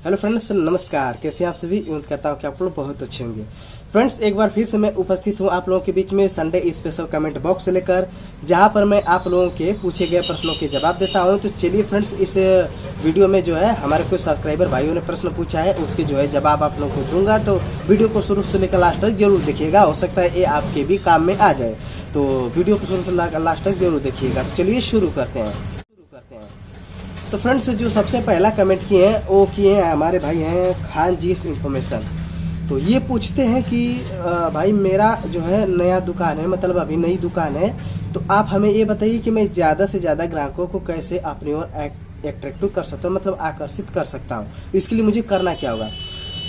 Hello friends, नमस्कार। कैसे हैं आप सभी? उम्मीद करता हूँ कि आप लोग बहुत अच्छे होंगे। फ्रेंड्स, एक बार फिर से मैं उपस्थित हूँ आप लोगों के बीच में संडे स्पेशल कमेंट बॉक्स लेकर, जहां पर मैं आप लोगों के पूछे गए प्रश्नों के जवाब देता हूँ। तो चलिए फ्रेंड्स, इस वीडियो में जो है हमारे कुछ सब्सक्राइबर भाइयों ने प्रश्न पूछा है, उसके जो है जवाब आप लोगों को दूंगा। तो वीडियो को शुरू से लेकर लास्ट तक जरूर देखिएगा, हो सकता है ये आपके भी काम में आ जाए। तो वीडियो को शुरू से लास्ट तक जरूर देखिएगा। तो चलिए शुरू करते हैं। तो फ्रेंड्स, जो सबसे पहला कमेंट किए हैं वो किए हैं हमारे भाई हैं खान जी इन्फॉर्मेशन। तो ये पूछते हैं कि भाई मेरा जो है नया दुकान है, मतलब अभी नई दुकान है, तो आप हमें ये बताइए कि मैं ज़्यादा से ज़्यादा ग्राहकों को कैसे अपनी ओर एट्रैक्टिव कर सकता हूँ, मतलब आकर्षित कर सकता हूँ। इसके लिए मुझे करना क्या होगा?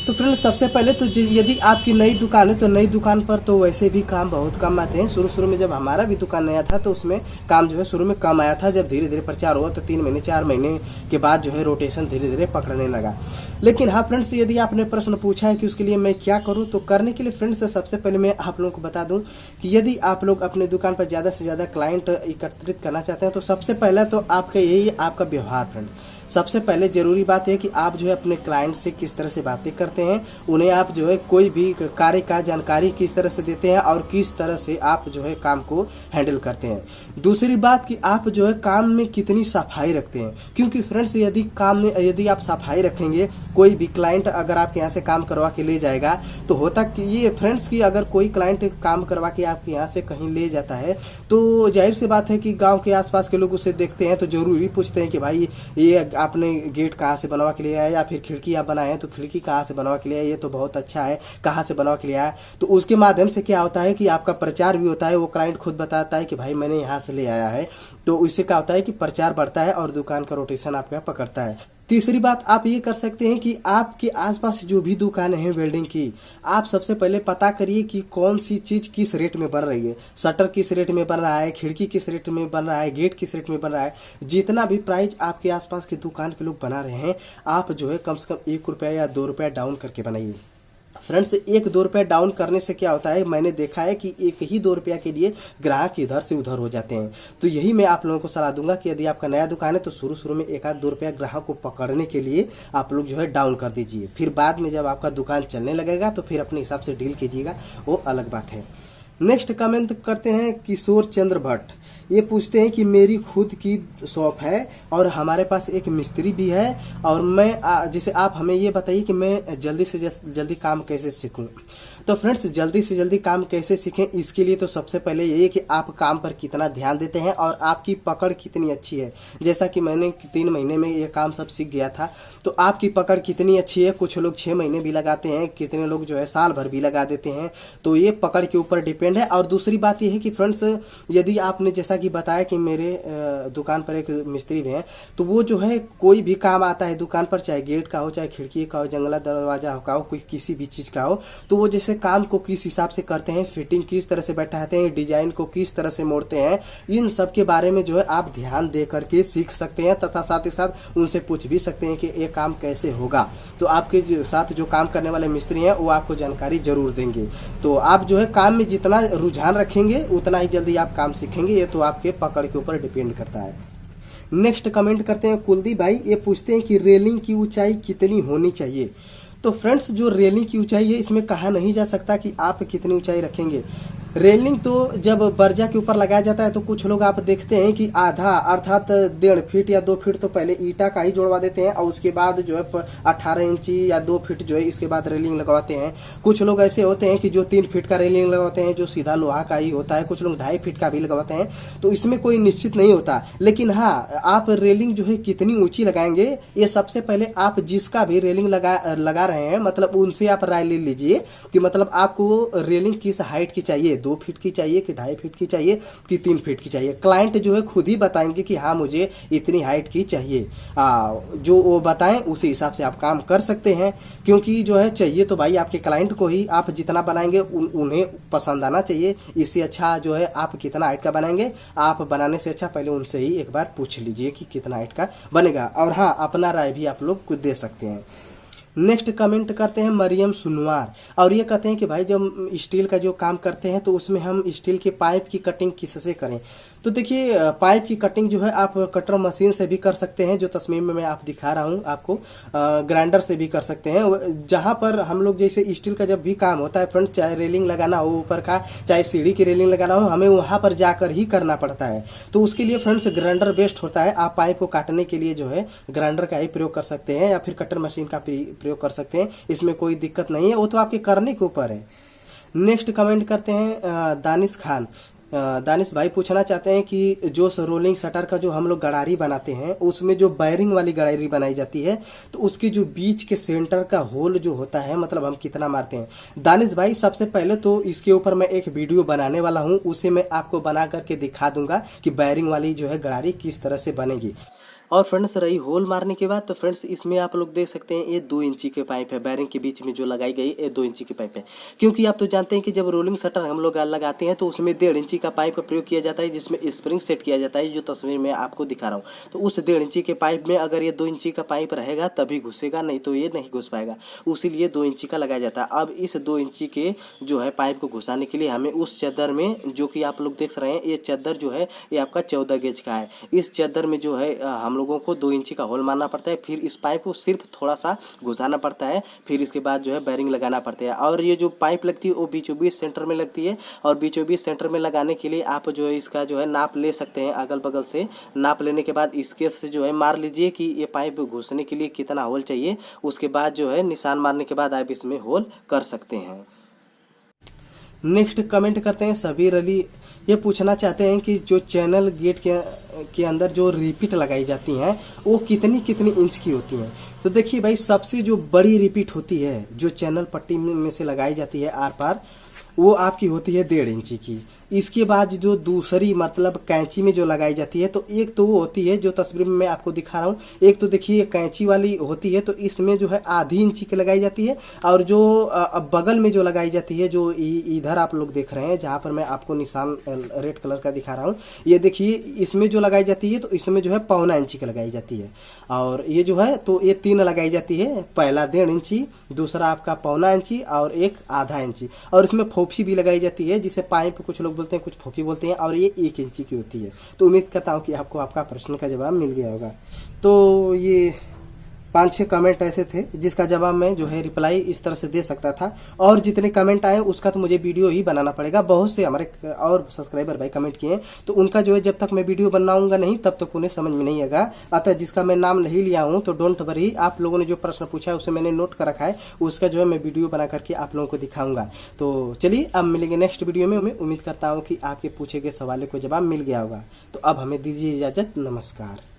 तो फ्रेंड्स, सबसे पहले तो यदि आपकी नई दुकान है तो नई दुकान पर तो वैसे भी काम बहुत कम आते हैं। शुरू में जब हमारा भी दुकान नया था तो उसमें काम जो है शुरू में कम आया था। जब धीरे धीरे प्रचार हुआ तो 3 महीने 4 महीने के बाद जो है रोटेशन धीरे धीरे पकड़ने लगा। लेकिन हाँ फ्रेंड्स, यदि आपने प्रश्न पूछा है कि उसके लिए मैं क्या करूँ, तो करने के लिए फ्रेंड्स सबसे पहले मैं आप लोगों को बता दूं कि यदि आप लोग अपने दुकान पर ज़्यादा से ज़्यादा क्लाइंट एकत्रित करना चाहते हैं तो सबसे पहला तो आपका यही आपका व्यवहार। फ्रेंड्स, सबसे पहले जरूरी बात है कि आप जो है अपने क्लाइंट से किस तरह से बातें करते हैं, उन्हें आप जो है कोई भी कार्य का जानकारी किस तरह से देते हैं और किस तरह से आप जो है काम को हैंडल करते हैं। दूसरी बात कि आप जो है काम में कितनी सफाई रखते हैं, क्योंकि फ्रेंड्स यदि काम में यदि आप सफाई रखेंगे, कोई भी क्लाइंट अगर आपके यहाँ से काम करवा के ले जाएगा तो होता कि ये फ्रेंड्स की अगर कोई क्लाइंट काम करवा के आपके यहाँ से कहीं ले जाता है तो जाहिर सी बात है कि गाँव के आसपास के लोग उसे देखते हैं तो जरूरी पूछते हैं कि भाई ये आपने गेट कहाँ से बनवा के लिए आया, या फिर खिड़की आप बनाए हैं तो खिड़की कहाँ से बनवा के लिए आया, ये तो बहुत अच्छा है, कहाँ से बनवा के लिए आया। तो उसके माध्यम से क्या होता है कि आपका प्रचार भी होता है, वो क्लाइंट खुद बताता है कि भाई मैंने यहाँ से ले आया है। तो उससे क्या होता है कि प्रचार बढ़ता है और दुकान का रोटेशन आपका पकड़ता है। तीसरी बात आप ये कर सकते हैं कि आपके आसपास जो भी दुकान है वेल्डिंग की, आप सबसे पहले पता करिए कि कौन सी चीज किस रेट में बन रही है। शटर किस रेट में बन रहा है, खिड़की किस रेट में बन रहा है, गेट किस रेट में बन रहा है। जितना भी प्राइस आपके आसपास के दुकान के लोग बना रहे हैं, आप जो है कम से कम 1 रुपया या 2 रुपया डाउन करके बनाइए। फ्रेंड्स, 1-2 रुपया डाउन करने से क्या होता है, मैंने देखा है कि 1 ही 2 रुपया के लिए ग्राहक इधर से उधर हो जाते हैं। तो यही मैं आप लोगों को सलाह दूंगा कि यदि आपका नया दुकान है तो शुरू में 1-2 रुपया ग्राहक को पकड़ने के लिए आप लोग जो है डाउन कर दीजिए। फिर बाद में जब आपका दुकान चलने लगेगा तो फिर अपने हिसाब से डील कीजिएगा, वो अलग बात है। नेक्स्ट कमेंट करते हैं किशोर चंद्र भट्ट। ये पूछते हैं कि मेरी खुद की शॉप है और हमारे पास एक मिस्त्री भी है, और मैं जैसे आप हमें ये बताइए कि मैं जल्दी से जल्दी काम कैसे सीखूं। तो फ्रेंड्स, जल्दी से जल्दी काम कैसे सीखें, इसके लिए तो सबसे पहले यही कि आप काम पर कितना ध्यान देते हैं और आपकी पकड़ कितनी अच्छी है। जैसा कि मैंने 3 महीने में ये काम सब सीख गया था, तो आपकी पकड़ कितनी अच्छी है। कुछ लोग 6 महीने भी लगाते हैं, कितने लोग जो है साल भर भी लगा देते हैं। तो ये पकड़ के ऊपर डिपेंड है। और दूसरी बात यह है कि फ्रेंड्स, यदि आपने जैसा कि बताया कि मेरे दुकान पर एक मिस्त्री भी है, तो वो जो है कोई भी काम आता है दुकान पर, चाहे गेट का हो, चाहे खिड़की का हो, जंगला दरवाजा का हो, कोई किसी भी चीज का हो, तो वो जैसे काम को किस हिसाब से करते हैं, फिटिंग किस तरह से बैठाते हैं, डिजाइन को किस तरह से मोड़ते हैं, इन सब के बारे में जो है आप ध्यान दे करके सीख सकते हैं, तथा साथ ही साथ उनसे पूछ भी सकते हैं कि ये काम कैसे होगा। तो आपके साथ जो काम करने वाले मिस्त्री हैं वो आपको जानकारी जरूर देंगे। तो आप जो है काम में जितना रुझान रखेंगे उतना ही जल्दी आप काम सीखेंगे। ये तो आपके पकड़ के ऊपर डिपेंड करता है। नेक्स्ट कमेंट करते हैं कुलदीप भाई। ये पूछते हैं कि रेलिंग की ऊंचाई कितनी होनी चाहिए। तो फ्रेंड्स, जो रेलिंग की ऊंचाई है इसमें कहा नहीं जा सकता कि आप कितनी ऊंचाई रखेंगे। रेलिंग तो जब बर्जा के ऊपर लगाया जाता है तो कुछ लोग आप देखते हैं कि आधा अर्थात 1.5 फीट या 2 फीट तो पहले ईटा का ही जोड़वा देते हैं और उसके बाद जो है 18 इंची या 2 फीट जो है इसके बाद रेलिंग लगवाते हैं। कुछ लोग ऐसे होते हैं कि जो 3 फीट का रेलिंग लगवाते हैं, जो सीधा लोहा का ही होता है। कुछ लोग 2.5 फीट का भी लगवाते हैं। तो इसमें कोई निश्चित नहीं होता। लेकिन हाँ, आप रेलिंग जो है कितनी ऊंची लगाएंगे, ये सबसे पहले आप जिसका भी रेलिंग लगा रहे हैं मतलब उनसे आप राय ले लीजिए कि मतलब आपको रेलिंग किस हाइट की चाहिए, 2 फीट की चाहिए कि 2.5 फीट की चाहिए कि 3 फीट की चाहिए। क्लाइंट जो है खुद ही बताएंगे कि हाँ मुझे इतनी हाइट की चाहिए। जो वो बताएं उसी हिसाब से आप काम कर सकते हैं, क्योंकि जो है चाहिए तो भाई आपके क्लाइंट को ही। आप जितना बनाएंगे उन्हें पसंद आना चाहिए। इससे अच्छा जो है आप कितना हाइट का बनाएंगे, आप बनाने से अच्छा पहले उनसे ही एक बार पूछ लीजिए कि कितना हाइट का बनेगा। और हाँ, अपना राय भी आप लोग कुछ दे सकते हैं। नेक्स्ट कमेंट करते हैं मरियम सुनवार, और ये कहते हैं कि भाई जब स्टील का जो काम करते हैं तो उसमें हम स्टील के पाइप की कटिंग किससे करें। तो देखिए पाइप की कटिंग जो है आप कटर मशीन से भी कर सकते हैं, जो तस्वीर में मैं आप दिखा रहा हूँ आपको, ग्राइंडर से भी कर सकते हैं। जहां पर हम लोग जैसे स्टील का जब भी काम होता है फ्रेंड्स, चाहे रेलिंग लगाना हो ऊपर का, चाहे सीढ़ी की रेलिंग लगाना हो, हमें वहां पर जाकर ही करना पड़ता है। तो उसके लिए फ्रेंड्स ग्राइंडर बेस्ट होता है। आप पाइप को काटने के लिए जो है ग्राइंडर का ही प्रयोग कर सकते हैं या फिर कटर मशीन का प्रयोग कर सकते हैं, इसमें कोई दिक्कत नहीं है, वो तो आपके करने के ऊपर है। नेक्स्ट कमेंट करते हैं दानिश खान। दानिश भाई पूछना चाहते हैं कि जो रोलिंग शटर का जो हम लोग गड़ारी बनाते हैं उसमें जो बैरिंग वाली गड़ारी बनाई जाती है तो उसके जो बीच के सेंटर का होल जो होता है मतलब हम कितना मारते हैं। दानिश भाई सबसे पहले तो इसके ऊपर मैं एक वीडियो बनाने वाला हूं, उसे मैं आपको बना करके दिखा दूंगा कि बैरिंग वाली जो है गड़ारी किस तरह से बनेगी। और फ्रेंड्स रही होल मारने के बाद, तो फ्रेंड्स इसमें आप लोग देख सकते हैं ये 2 इंची के पाइप है, बैरिंग के बीच में जो लगाई गई ये 2 इंची की पाइप है। क्योंकि आप तो जानते हैं कि जब रोलिंग शटर हम लोग लगाते हैं तो उसमें 1.5 इंची का पाइप का प्रयोग किया जाता है, जिसमें स्प्रिंग सेट किया जाता है, जो तस्वीर में आपको दिखा रहा हूँ। तो उस 1.5 इंची के पाइप में अगर ये 2 इंची का पाइप रहेगा तभी घुसेगा, नहीं तो ये नहीं घुस पाएगा, उसीलिए 2 इंची का लगाया जाता है। अब इस 2 इंची के जो है पाइप को घुसाने के लिए हमें उस चद्दर में, जो कि आप लोग देख रहे हैं ये चद्दर जो है ये आपका 14 गेज का है, इस चद्दर में जो है हम लोगों को 2 इंची होल मारना पड़ता है। फिर इस पाइप को सिर्फ थोड़ा सा घुसाना पड़ता है, फिर इसके बाद जो है बैरिंग लगाना पड़ता है। और ये जो पाइप लगती है वो बीचों बीच सेंटर में लगती है, और बीचों बीच सेंटर में लगाने के लिए आप जो है इसका जो है नाप ले सकते हैं, अगल बगल से नाप लेने के बाद इसके से जो है मार लीजिए कि ये पाइप घुसने के लिए कितना होल चाहिए। उसके बाद जो है निशान मारने के बाद आप इसमें होल कर सकते हैं। नेक्स्ट कमेंट करते हैं सबीर अली, ये पूछना चाहते हैं कि जो चैनल गेट के अंदर जो रिपीट लगाई जाती हैं वो कितनी कितनी इंच की होती हैं। तो देखिए भाई सबसे जो बड़ी रिपीट होती है जो चैनल पट्टी में से लगाई जाती है आर पार, वो आपकी होती है 1.5 इंची की। इसके बाद जो दूसरी मतलब कैंची में जो लगाई जाती है, तो एक तो वो होती है जो तस्वीर में मैं आपको दिखा रहा हूँ, एक तो देखिए कैंची वाली होती है तो इसमें जो है आधी इंची की लगाई जाती है, और जो बगल में जो लगाई जाती है जो इधर आप लोग देख रहे हैं जहाँ पर मैं आपको निशान रेड कलर का दिखा रहा हूँ, ये देखिए इसमें जो लगाई जाती है तो इसमें जो है 1.25 इंची की लगाई जाती है, और ये जो है तो ये 3 लगाई जाती है, पहला 1.5 इंची, दूसरा आपका 1.25 इंची और एक आधा इंची, और इसमें फोफी भी लगाई जाती है जिसे पाइप कुछ लोग बोलते हैं, कुछ फोकी बोलते हैं, और ये 1 इंची की होती है। तो उम्मीद करता हूँ कि आपको आपका प्रश्न का जवाब मिल गया होगा। तो ये 5-6 कमेंट ऐसे थे जिसका जवाब मैं जो है रिप्लाई इस तरह से दे सकता था, और जितने कमेंट आए उसका तो मुझे वीडियो ही बनाना पड़ेगा। बहुत से हमारे और सब्सक्राइबर भाई कमेंट किए तो उनका जो है जब तक मैं वीडियो बनाऊंगा नहीं तब तक उन्हें समझ में नहीं आएगा। अतः जिसका मैं नाम नहीं लिया हूं तो डोंट वरी, आप लोगों ने जो प्रश्न पूछा है उसे मैंने नोट कर रखा है, उसका जो है मैं वीडियो बना करके आप लोगों को दिखाऊंगा। तो चलिए अब मिलेंगे नेक्स्ट वीडियो में। मैं उम्मीद करता हूँ कि आपके पूछे गए सवालों को जवाब मिल गया होगा। तो अब हमें दीजिए इजाजत, नमस्कार।